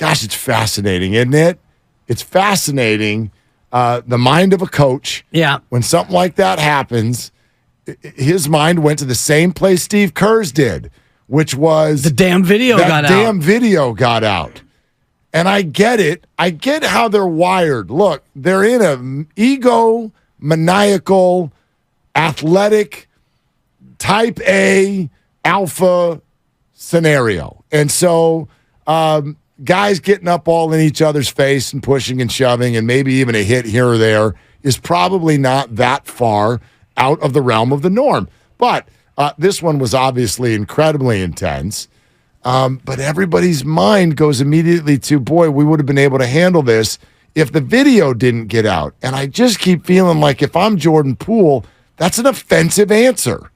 Gosh, it's fascinating, isn't it? It's fascinating. The mind of a coach. Yeah. When something like that happens, his mind went to the same place Steve Kerr's did, which was the damn video got out. That damn video got out. And I get it. I get how they're wired. Look, they're in an egomaniacal, athletic, type A, alpha scenario. And so guys getting up all in each other's face and pushing and shoving and maybe even a hit here or there is probably not that far out of the realm of the norm. But this one was obviously incredibly intense. But everybody's mind goes immediately to, boy, we would have been able to handle this if the video didn't get out. And I just keep feeling like if I'm Jordan Poole, that's an offensive answer.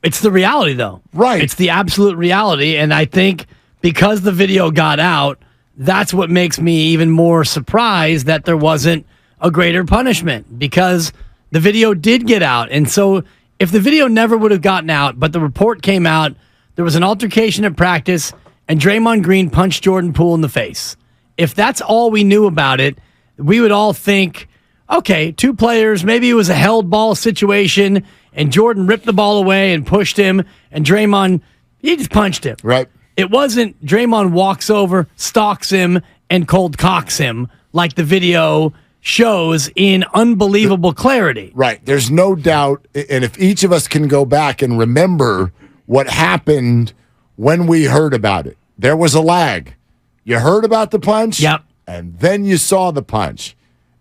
It's the reality, though. Right. It's the absolute reality. And I think because the video got out, that's what makes me even more surprised that there wasn't a greater punishment, because the video did get out. And so if the video never would have gotten out, but the report came out, there was an altercation at practice, and Draymond Green punched Jordan Poole in the face. If that's all we knew about it, we would all think, okay, two players, maybe it was a held ball situation, and Jordan ripped the ball away and pushed him, and Draymond, he just punched him. Right. It wasn't Draymond walks over, stalks him, and cold cocks him like the video shows in unbelievable clarity. Right. There's no doubt, and if each of us can go back and remember what happened when we heard about it, there was a lag. You heard about the punch, yep, and then you saw the punch.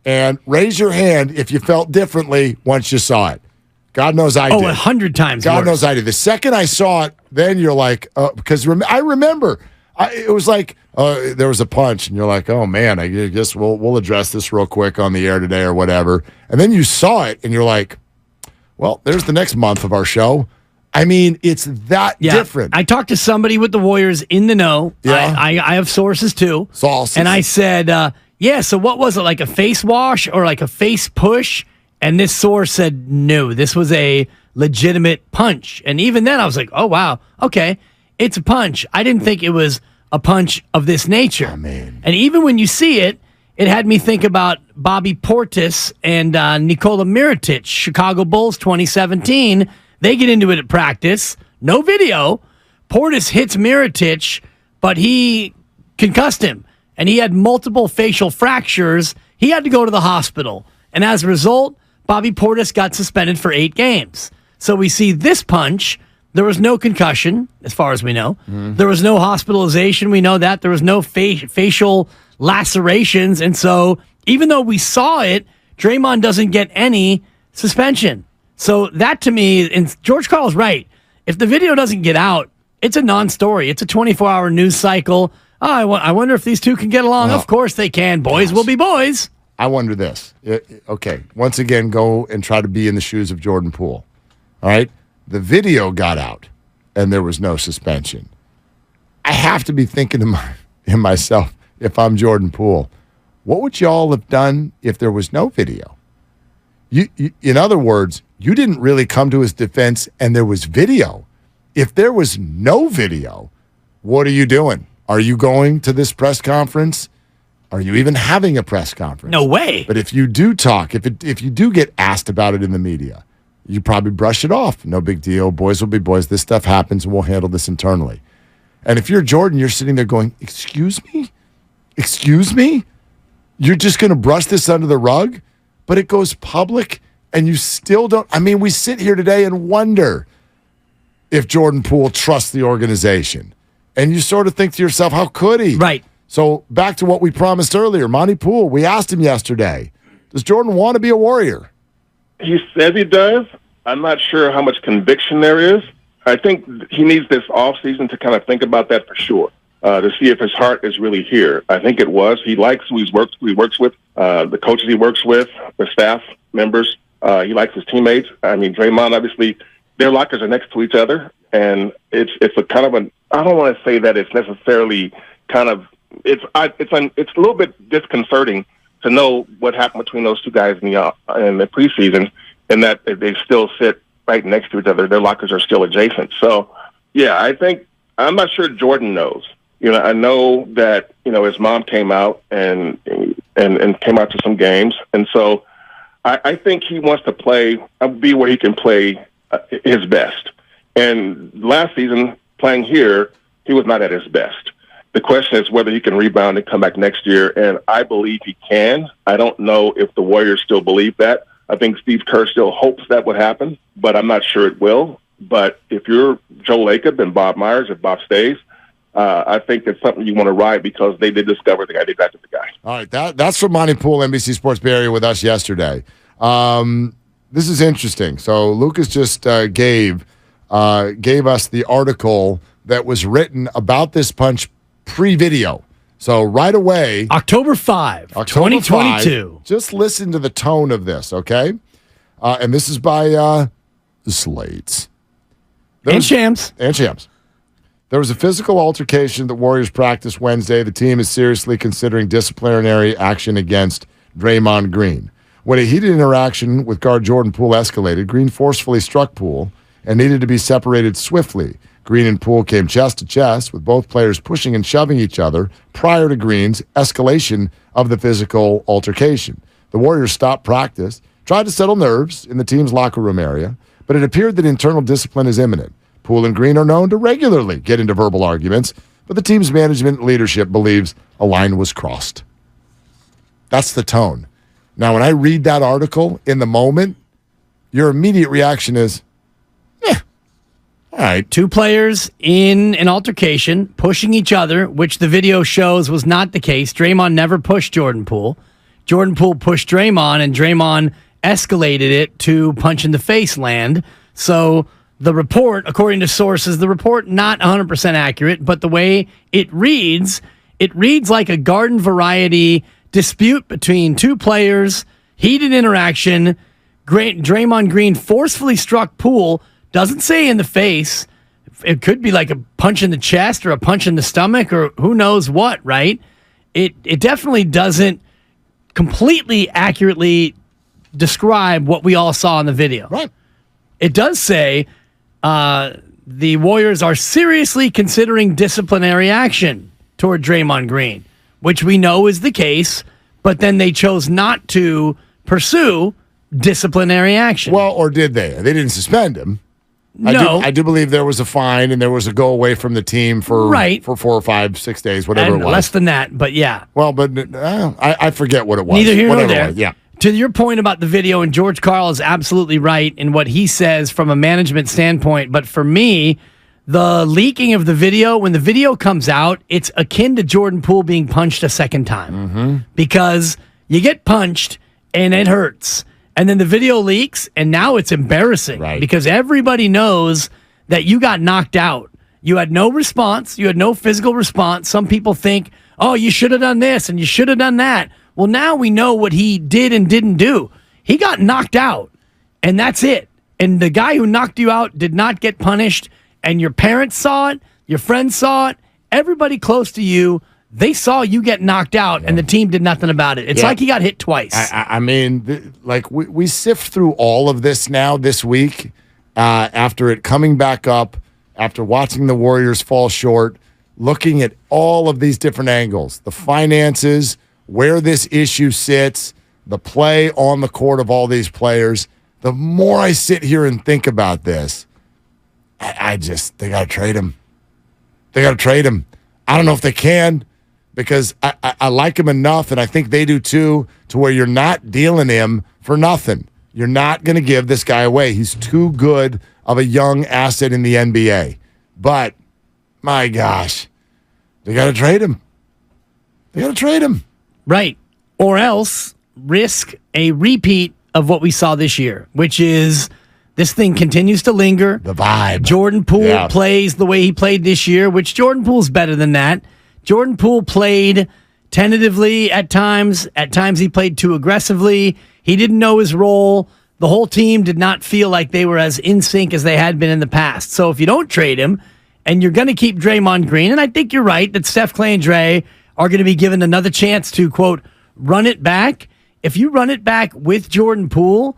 And raise your hand if you felt differently once you saw it. God knows I did. 100 times God worse. knows I did. The second I saw it, then you're like, because I remember, it was like there was a punch, and you're like, oh man, I guess we'll address this real quick on the air today or whatever. And then you saw it, and you're like, well, there's the next month of our show. I mean, it's that different. I talked to somebody with the Warriors in the know. Yeah. I have sources too. Sources. And I said, so what was it, like a face wash or like a face push? And this source said, no, this was a legitimate punch. And even then I was like, oh, wow, okay, it's a punch. I didn't think it was a punch of this nature. Oh, man. And even when you see it, it had me think about Bobby Portis and Nikola Mirotic, Chicago Bulls 2017. They get into it at practice. No video. Portis hits Mirotic, but he concussed him. And he had multiple facial fractures. He had to go to the hospital. And as a result, Bobby Portis got suspended for 8 games. So we see this punch. There was no concussion, as far as we know. Mm-hmm. There was no hospitalization. We know that. There was no facial lacerations. And so even though we saw it, Draymond doesn't get any suspension. So that to me, and George Karl is right. If the video doesn't get out, it's a non-story. It's a 24-hour news cycle. Oh, I wonder if these two can get along. Of course they can. Boys will be boys. I wonder this. Okay, once again, go and try to be in the shoes of Jordan Poole. All right? The video got out, and there was no suspension. I have to be thinking to myself, if I'm Jordan Poole, what would y'all have done if there was no video? You, in other words, you didn't really come to his defense, and there was video. If there was no video, what are you doing? Are you going to this press conference? Are you even having a press conference? No way. But if you do talk, if you do get asked about it in the media, you probably brush it off. No big deal. Boys will be boys. This stuff happens, and we'll handle this internally. And if you're Jordan, you're sitting there going, excuse me? Excuse me? You're just going to brush this under the rug? But it goes public, and you still don't. I mean, we sit here today and wonder if Jordan Poole trusts the organization. And you sort of think to yourself, how could he? Right. So back to what we promised earlier, Monty Poole, we asked him yesterday, does Jordan want to be a Warrior? He says he does. I'm not sure how much conviction there is. I think he needs this offseason to kind of think about that for sure, to see if his heart is really here. I think it was. He likes who he works with, the coaches he works with, the staff members. He likes his teammates. I mean, Draymond, obviously, their lockers are next to each other, and it's a kind of an, I don't want to say that it's necessarily kind of, it's a little bit disconcerting to know what happened between those two guys in the preseason, and that they still sit right next to each other. Their lockers are still adjacent. So, yeah, I'm not sure Jordan knows. I know that his mom came out and came out to some games, and so I think he wants to be where he can play his best. And last season, playing here, he was not at his best. The question is whether he can rebound and come back next year, and I believe he can. I don't know if the Warriors still believe that. I think Steve Kerr still hopes that would happen, but I'm not sure it will. But if you're Joe Lacob and Bob Myers, if Bob stays, I think it's something you want to ride because they did discover the guy. They drafted the guy. All right, that's from Monty Poole, NBC Sports Bay Area, with us yesterday. This is interesting. So Lucas just gave us the article that was written about this punch pre-video. So right away, October 5, 2022. Just listen to the tone of this, okay? And this is by the Slates. And Shams. There was a physical altercation at the Warriors practice Wednesday. The team is seriously considering disciplinary action against Draymond Green. When a heated interaction with guard Jordan Poole escalated, Green forcefully struck Poole and needed to be separated swiftly. Green and Poole came chest to chest, with both players pushing and shoving each other prior to Green's escalation of the physical altercation. The Warriors stopped practice, tried to settle nerves in the team's locker room area, but it appeared that internal discipline is imminent. Poole and Green are known to regularly get into verbal arguments, but the team's management leadership believes a line was crossed. That's the tone. Now, when I read that article in the moment, your immediate reaction is, all right. Two players in an altercation, pushing each other, which the video shows was not the case. Draymond never pushed Jordan Poole. Jordan Poole pushed Draymond, and Draymond escalated it to punch in the face land. So the report, according to sources, the report not 100% accurate, but the way it reads like a garden variety dispute between two players, heated interaction. Draymond Green forcefully struck Poole. Doesn't say in the face. It could be like a punch in the chest or a punch in the stomach or who knows what, right? It definitely doesn't completely accurately describe what we all saw in the video. Right. It does say the Warriors are seriously considering disciplinary action toward Draymond Green, which we know is the case, but then they chose not to pursue disciplinary action. Well, or did they? They didn't suspend him. No. I do believe there was a fine and there was a go away from the team for 4 or 5, 6 days, whatever and it was. Less than that, but yeah. Well, but I forget what it was. Neither here nor there. Yeah. To your point about the video, and George Karl is absolutely right in what he says from a management standpoint, but for me, the leaking of the video, when the video comes out, it's akin to Jordan Poole being punched a second time. Because you get punched and it hurts. And then the video leaks, and now it's embarrassing because everybody knows that you got knocked out. You had no response. You had no physical response. Some people think, oh, you should have done this and you should have done that. Well, now we know what he did and didn't do. He got knocked out, and that's it. And the guy who knocked you out did not get punished, and your parents saw it, your friends saw it, everybody close to you, they saw you get knocked out, and the team did nothing about it. It's like he got hit twice. I mean, we sift through all of this now this week after it coming back up, after watching the Warriors fall short, looking at all of these different angles, the finances, where this issue sits, the play on the court of all these players. The more I sit here and think about this, they got to trade him. They got to trade him. I don't know if they can, because I like him enough, and I think they do too, to where you're not dealing him for nothing. You're not going to give this guy away. He's too good of a young asset in the NBA. But, my gosh, they got to trade him. They got to trade him. Right. Or else risk a repeat of what we saw this year, which is this thing continues to linger. The vibe. Jordan Poole plays the way he played this year, which Jordan Poole's better than that. Jordan Poole played tentatively at times. At times he played too aggressively. He didn't know his role. The whole team did not feel like they were as in sync as they had been in the past. So if you don't trade him and you're going to keep Draymond Green, and I think you're right that Steph, Clay, and Dre are going to be given another chance to, quote, run it back. If you run it back with Jordan Poole,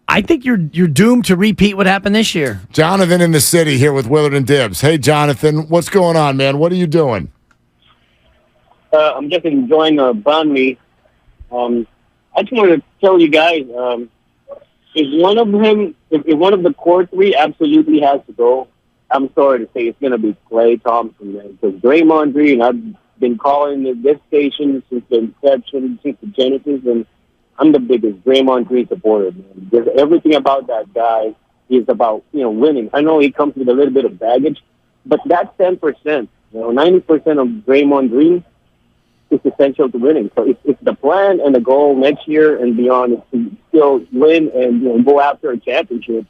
I think you're doomed to repeat what happened this year. Jonathan in the city here with Willard and Dibs. Hey, Jonathan, what's going on, man? What are you doing? I'm just enjoying Burnley. I just wanted to tell you guys, if one of the core three absolutely has to go, I'm sorry to say it's going to be Klay Thompson, man. Because Draymond Green, I've been calling this station since the inception, since the genesis, and I'm the biggest Draymond Green supporter, man. There's everything about that guy is about, winning. I know he comes with a little bit of baggage, but that's 10%. 90% of Draymond Green is essential to winning. So if the plan and the goal next year and beyond is to still win and go after a championship,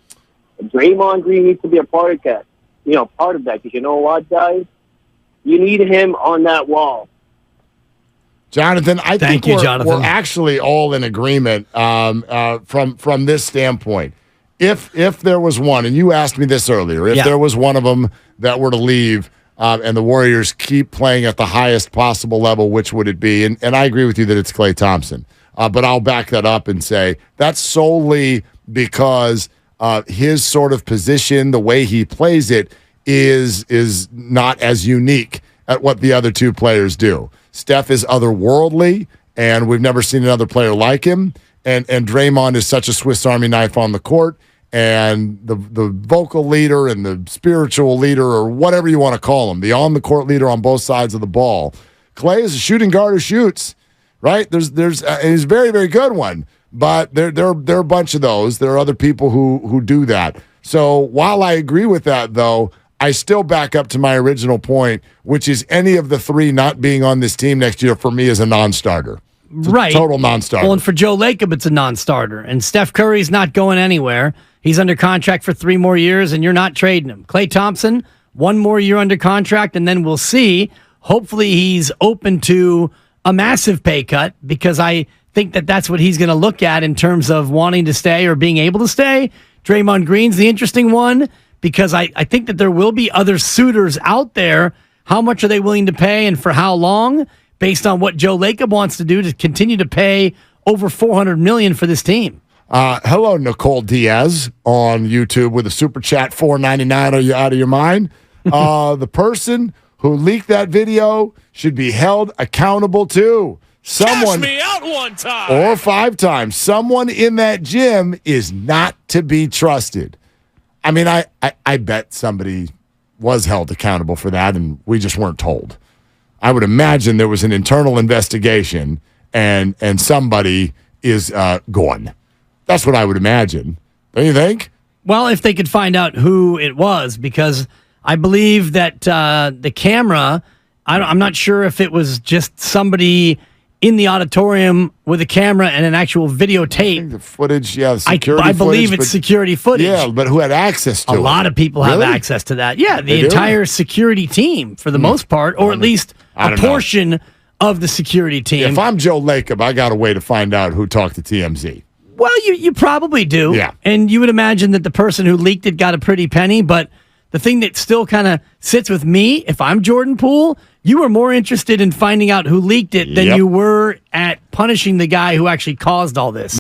Draymond Green needs to be a part of that. Part of that. Because you know what, guys? You need him on that wall. Jonathan, I think Jonathan. We're actually all in agreement from this standpoint. If there was one, and you asked me this earlier, if there was one of them that were to leave and the Warriors keep playing at the highest possible level, which would it be? And I agree with you that it's Klay Thompson. But I'll back that up and say that's solely because his sort of position, the way he plays it, is not as unique at what the other two players do. Steph is otherworldly, and we've never seen another player like him. And Draymond is such a Swiss Army knife on the court, and the vocal leader and the spiritual leader, or whatever you want to call him, the on-the-court leader on both sides of the ball. Klay is a shooting guard who shoots, right? He's a very, very good one, but there are a bunch of those. There are other people who do that. So while I agree with that, though, I still back up to my original point, which is any of the three not being on this team next year for me is a non-starter. Right. Total non-starter. Well, and for Joe Lacob, it's a non-starter. And Steph Curry's not going anywhere. He's under contract for 3 more years, and you're not trading him. Klay Thompson, 1 more year under contract, and then we'll see. Hopefully he's open to a massive pay cut, because I think that's what he's going to look at in terms of wanting to stay or being able to stay. Draymond Green's the interesting one, because I think that there will be other suitors out there. How much are they willing to pay and for how long, based on what Joe Lacob wants to do to continue to pay over $400 million for this team? Hello, Nicole Diaz on YouTube with a super chat, $4.99. Are you out of your mind? The person who leaked that video should be held accountable too. Someone, cash me out 1 time or 5 times. Someone in that gym is not to be trusted. I mean, I bet somebody was held accountable for that, and we just weren't told. I would imagine there was an internal investigation, and somebody is gone. That's what I would imagine. Don't you think? Well, if they could find out who it was, because I believe that the camera, I'm not sure if it was just somebody in the auditorium with a camera and an actual videotape. The footage, the security I believe footage, it's security footage. Yeah, but who had access to it? A lot of people have access to that. Yeah, the entire security team, for the most part, or at least a portion of the security team. If I'm Joe Lacob, I got a way to find out who talked to TMZ. Well, you probably do. Yeah. And you would imagine that the person who leaked it got a pretty penny, but the thing that still kind of sits with me, if I'm Jordan Poole, you were more interested in finding out who leaked it than you were at punishing the guy who actually caused all this.